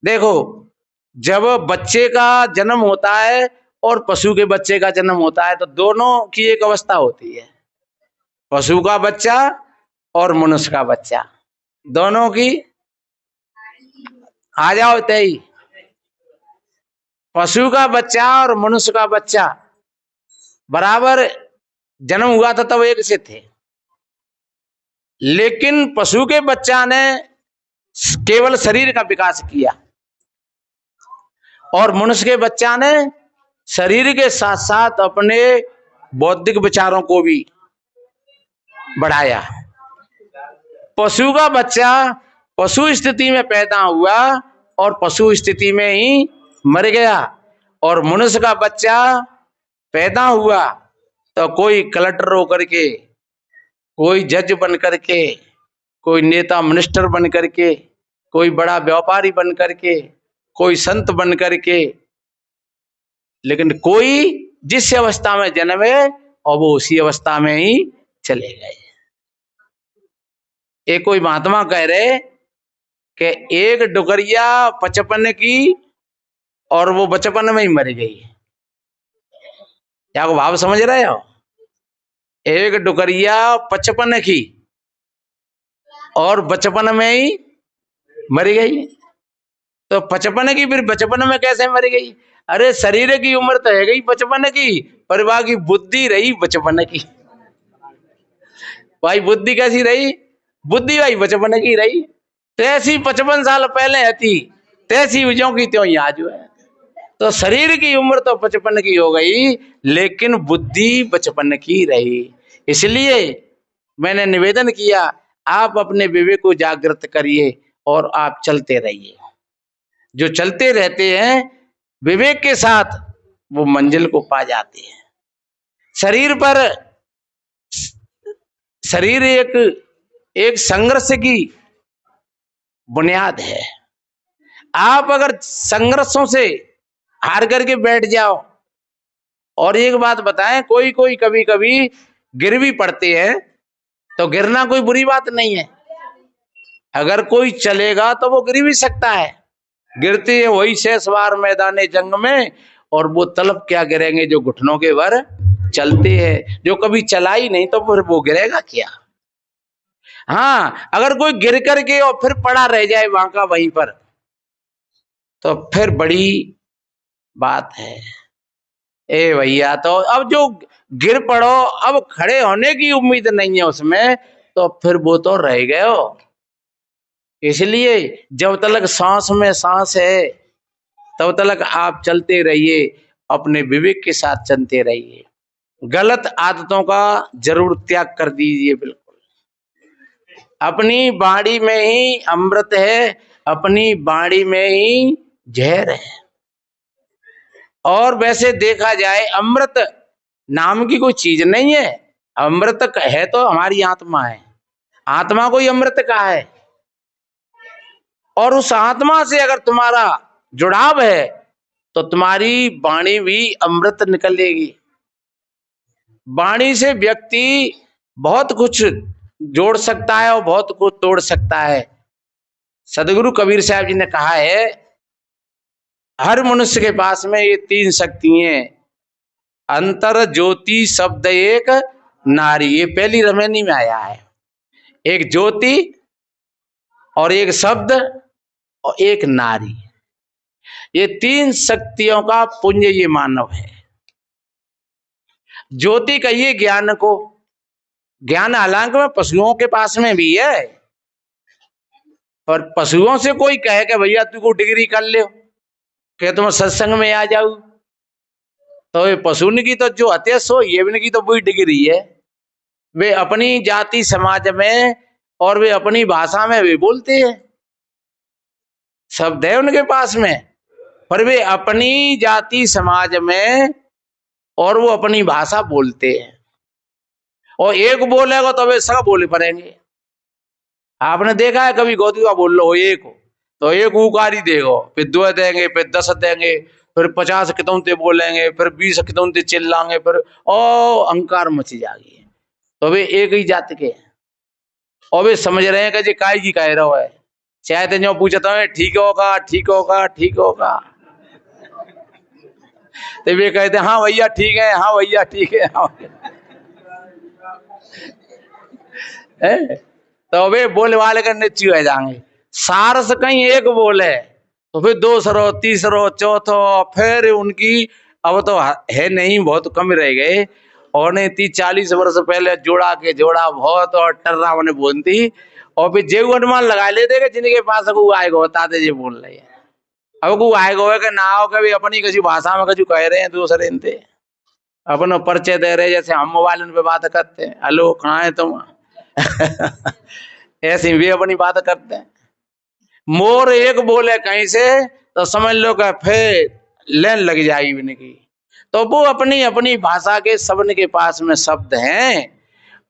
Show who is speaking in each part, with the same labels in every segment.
Speaker 1: देखो, जब बच्चे का जन्म होता है और पशु के बच्चे का जन्म होता है तो दोनों की एक अवस्था होती है, पशु का बच्चा और मनुष्य का बच्चा, दोनों की। आ जाओ तई, पशु का बच्चा और मनुष्य का बच्चा बराबर जन्म हुआ था तब एक से थे, लेकिन पशु के बच्चा ने केवल शरीर का विकास किया और मनुष्य के बच्चा ने शरीर के साथ साथ अपने बौद्धिक विचारों को भी बढ़ाया। पशु का बच्चा पशु स्थिति में पैदा हुआ और पशु स्थिति में ही मर गया, और मनुष्य का बच्चा पैदा हुआ तो कोई कलेक्टर होकर के, कोई जज बन करके, कोई नेता मिनिस्टर बन करके, कोई बड़ा व्यापारी बन करके, कोई संत बन करके, लेकिन कोई जिस अवस्था में जन्मे और वो उसी अवस्था में ही चले गए। एक कोई महात्मा कह रहे कि एक डुकरिया बचपन की और वो बचपन में ही मर गई। क्या को भाव समझ रहे हो? एक डुकरिया बचपन की और बचपन में ही मर गई, तो बचपन की फिर बचपन में कैसे मर गई? अरे शरीर की उम्र तो है गई बचपन की, पर बाकी बुद्धि रही बचपन की। भाई बुद्धि कैसी रही? बुद्धि भाई बचपन की रही। तैसी 55 साल पहले थी, तैसी ज्यों की त्यों ही आज है। तो शरीर की उम्र तो 55 की हो गई, लेकिन बुद्धि बचपन की रही। इसलिए मैंने निवेदन किया, आप अपने विवेक को जागृत करिए और आप चलते रहिए। जो चलते रहते हैं विवेक के साथ वो मंजिल को पा जाते हैं। शरीर एक संघर्ष की बुनियाद है। आप अगर संघर्षों से हार करके बैठ जाओ, और एक बात बताएं, कोई कोई कभी कभी गिर भी पड़ते हैं, तो गिरना कोई बुरी बात नहीं है। अगर कोई चलेगा तो वो गिर भी सकता है। गिरते हैं वही शेषवार मैदाने जंग में, और वो तलब क्या गिरेंगे जो घुटनों के भर चलते हैं। जो कभी चला ही नहीं तो फिर वो गिरेगा क्या? हाँ, अगर कोई गिर करके और फिर पड़ा रह जाए वहां का वहीं पर, तो फिर बड़ी बात है। ए भैया, तो अब जो गिर पड़ो, अब खड़े होने की उम्मीद नहीं है उसमें, तो फिर वो तो रह गए हो। इसलिए जब तक सांस में सांस है तब तक आप चलते रहिए, अपने विवेक के साथ चलते रहिए। गलत आदतों का जरूर त्याग कर दीजिए। बिल्कुल, अपनी बाड़ी में ही अमृत है, अपनी बाड़ी में ही जहर है। और वैसे देखा जाए अमृत नाम की कोई चीज नहीं है। अमृत है तो हमारी आत्मा है, आत्मा को ही अमृत कहा है। और उस आत्मा से अगर तुम्हारा जुड़ाव है तो तुम्हारी वाणी भी अमृत निकलेगी। वाणी से व्यक्ति बहुत कुछ जोड़ सकता है और बहुत कुछ तोड़ सकता है। सदगुरु कबीर साहब जी ने कहा है, हर मनुष्य के पास में ये 3 शक्ति हैं, अंतर ज्योति शब्द एक नारी। ये पहली रमैनी में आया है। एक ज्योति और एक शब्द और एक नारी, ये 3 शक्तियों का पुंज ये मानव है। ज्योति कहिए ज्ञान को, ज्ञान हालांकि में पशुओं के पास में भी है, पर पशुओं से कोई कहे कि भैया तू को डिग्री कर ले कि तुम सत्संग में आ जाओ, तो ये पशु की तो जो हत्या सो ये भी की तो वही डिग्री है। वे अपनी जाति समाज में और वे अपनी भाषा में वे बोलते हैं, शब्द है उनके पास में, पर वे अपनी जाति समाज में और वो अपनी भाषा बोलते हैं। और एक बोलेगा तो वे सब बोले पड़ेंगे। आपने देखा है कभी गौतुआ बोल लो एक हो तो एक उकारी देगा, फिर 2 देंगे, फिर 10 देंगे, फिर 50 कितौते बोलेंगे, फिर 20 कितौते चिल्लाएंगे, फिर ओ अहंकार मच जाएगी। तो वे एक ही जाति के हैं और वे समझ रहे हैं कि जी काय जी कह रहा है, चाहे तो जो पूछता है ठीक होगा ठीक होगा ठीक होगा, तो वे कहते हाँ भैया ठीक है, हाँ भैया ठीक है, हाँ है? तो वे बोले वाले का निश्चय हो जाएंगे। सारस कहीं एक बोले तो फिर दूसरो तीसरो चौथो, फिर उनकी अब तो है नहीं, बहुत कम रह गए। और नहीं 30-40 वर्ष पहले जोड़ा के जोड़ा बहुत और टर्रा मैंने बोलती, और फिर जेऊ अनुमान लगा लेते कि जिनके पास को आएगा बताते जे बोल रहे हैं। अब को आएगा कि ना हो कभी अपनी किसी भाषा में कछु कह रहे हैं दूसरे इनते अपन परिचय दे रहे, जैसे हम मोबाइल पे बात करते हैं, हेलो कहाँ है तुम ऐसे भी अपनी बात करते हैं। मोर एक बोले कहीं से तो समझ लो कि फिर लेन लग जाएगी इनकी। तो वो अपनी अपनी भाषा के सबन के पास में शब्द हैं,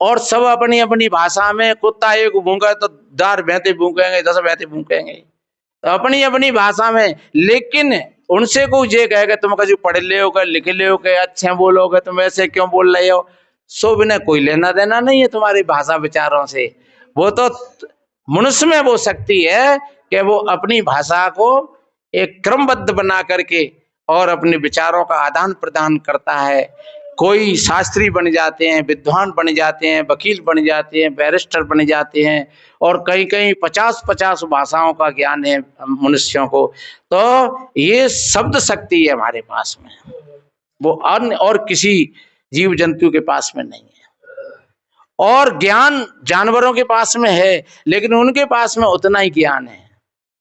Speaker 1: और सब अपनी अपनी भाषा में, कुत्ता एक भूंगा तो 10 भैंते भूकेंगे, 10 भैंते भूकेंगे, तो अपनी अपनी भाषा में। लेकिन उनसे कोई ये कहेगा तुम कभी पढ़ ले हो, लिख ले हो, अच्छे बोलोगे, तुम ऐसे क्यों बोल रहे हो, सो बिना कोई लेना देना नहीं है तुम्हारी भाषा विचारों से। वो तो मनुष्य में वो शक्ति है कि वो अपनी भाषा को एक क्रमबद्ध बना करके और अपने विचारों का आदान प्रदान करता है। कोई शास्त्री बन जाते हैं, विद्वान बन जाते हैं, वकील बन जाते हैं, बैरिस्टर बन जाते हैं, और कहीं कहीं 50-50 भाषाओं का ज्ञान है मनुष्यों को। तो ये शब्द शक्ति है हमारे पास में, वो अन्य और किसी जीव जंतु के पास में नहीं है। और ज्ञान जानवरों के पास में है, लेकिन उनके पास में उतना ही ज्ञान है,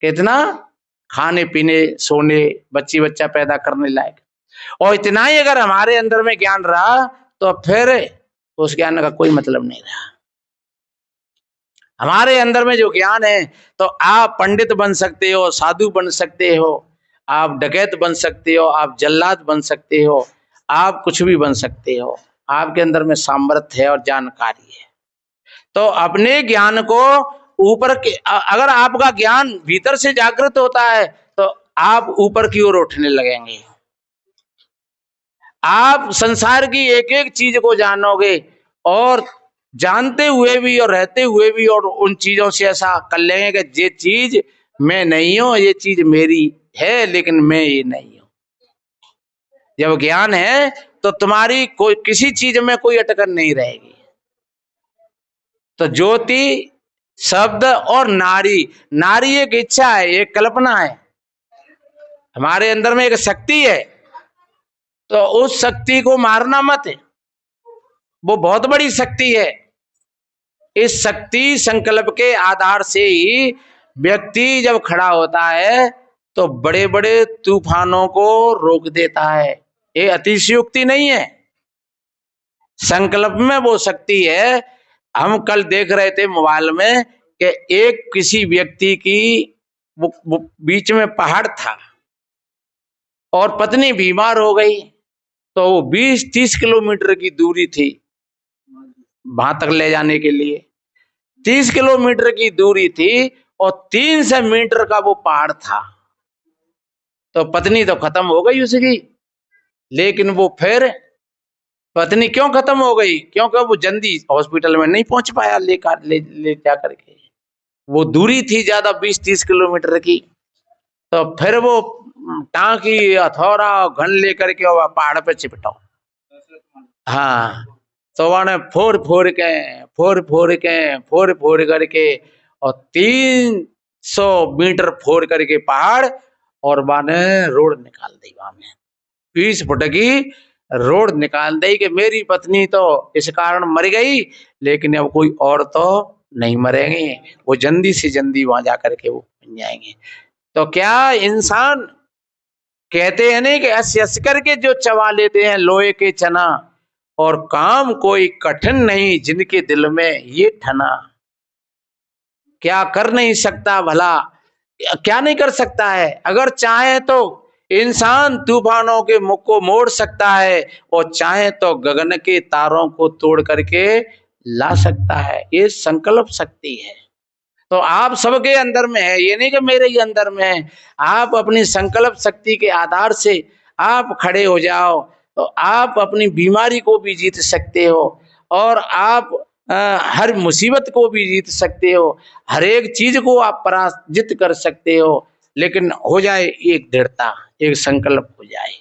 Speaker 1: कितना खाने पीने सोने बच्चा पैदा करने लायक। और इतना ही अगर हमारे अंदर में ज्ञान रहा तो फिर उस ज्ञान का कोई मतलब नहीं रहा। हमारे अंदर में जो ज्ञान है, तो आप पंडित बन सकते हो, साधु बन सकते हो, आप डकैत बन सकते हो, आप जल्लाद बन सकते हो, आप कुछ भी बन सकते हो। आपके अंदर में सामर्थ्य है और जानकारी है। तो अपने ज्ञान को ऊपर के, अगर आपका ज्ञान भीतर से जागृत होता है तो आप ऊपर की ओर उठने लगेंगे। आप संसार की एक एक चीज को जानोगे, और जानते हुए भी और रहते हुए भी, और उन चीजों से ऐसा कर लेंगे कि ये चीज मैं नहीं हूं, ये चीज मेरी है लेकिन मैं ये नहीं हूं। जब ज्ञान है तो तुम्हारी कोई किसी चीज में कोई अटकन नहीं रहेगी। तो ज्योति शब्द और नारी, नारी एक इच्छा है, एक कल्पना है, हमारे अंदर में एक शक्ति है। तो उस शक्ति को मारना मत है, वो बहुत बड़ी शक्ति है। इस शक्ति संकल्प के आधार से ही व्यक्ति जब खड़ा होता है तो बड़े बड़े तूफानों को रोक देता है। ये अतिशयोक्ति नहीं है, संकल्प में वो शक्ति है। हम कल देख रहे थे मोबाइल में कि एक किसी व्यक्ति की वो बीच में पहाड़ था और पत्नी बीमार हो गई, तो वो 20-30 किलोमीटर की दूरी थी वहां तक ले जाने के लिए, 30 किलोमीटर की दूरी थी और 300 मीटर का वो पहाड़ था। तो पत्नी तो खत्म हो गई उसकी, लेकिन वो फिर पत्नी क्यों खत्म हो गई, क्योंकि वो जल्दी हॉस्पिटल में नहीं पहुंच पाया लेकर ले जा करके, वो दूरी थी ज्यादा 20-30 किलोमीटर की। तो फिर वो टांकी हथौड़ा घन लेकर के पहाड़ पे चिपटाओ, हाँ, तो उन्होंने फोड़ करके और 300 मीटर फोड़ करके पहाड़, और माने रोड निकाल दी, वहां में 20 फुट की रोड निकाल दी कि मेरी पत्नी तो इस कारण मर गई, लेकिन अब कोई और तो नहीं मरेंगे, वो जल्दी से जल्दी वहां जाकर के वो बन जाएंगे। तो क्या इंसान कहते हैं नहीं कि हंस करके जो चबा लेते हैं लोहे के चना, और काम कोई कठिन नहीं जिनके दिल में ये ठना। क्या कर नहीं सकता भला, क्या नहीं कर सकता है, अगर चाहे तो इंसान तूफानों के मुख को मोड़ सकता है, और चाहे तो गगन के तारों को तोड़ करके ला सकता है। ये संकल्प शक्ति है। तो आप सबके अंदर में है, ये नहीं कि मेरे ही अंदर में है। आप अपनी संकल्प शक्ति के आधार से आप खड़े हो जाओ तो आप अपनी बीमारी को भी जीत सकते हो, और आप हर मुसीबत को भी जीत सकते हो, हर एक चीज को आप पराजित कर सकते हो, लेकिन हो जाए एक दृढ़ता, एक संकल्प हो जाए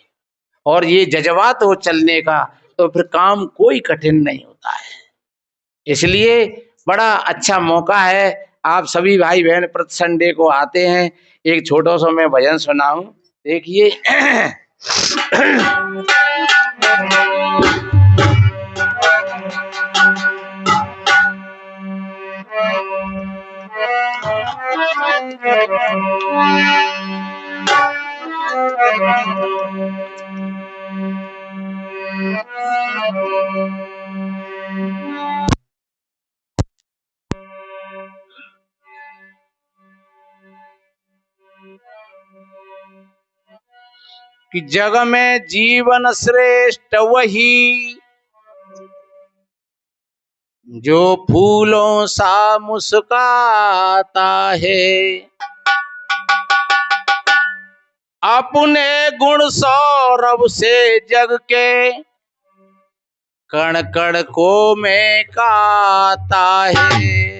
Speaker 1: और ये जज्बात हो चलने का, तो फिर काम कोई कठिन नहीं होता है। इसलिए बड़ा अच्छा मौका है, आप सभी भाई बहन प्रति संडे को आते हैं। एक छोटा सा मैं भजन सुनाऊं, देखिए। कि जग में जीवन श्रेष्ठ वही, जो फूलों सा मुस्काता है। अपने गुण सौरभ से जग के कण कण को महकाता है।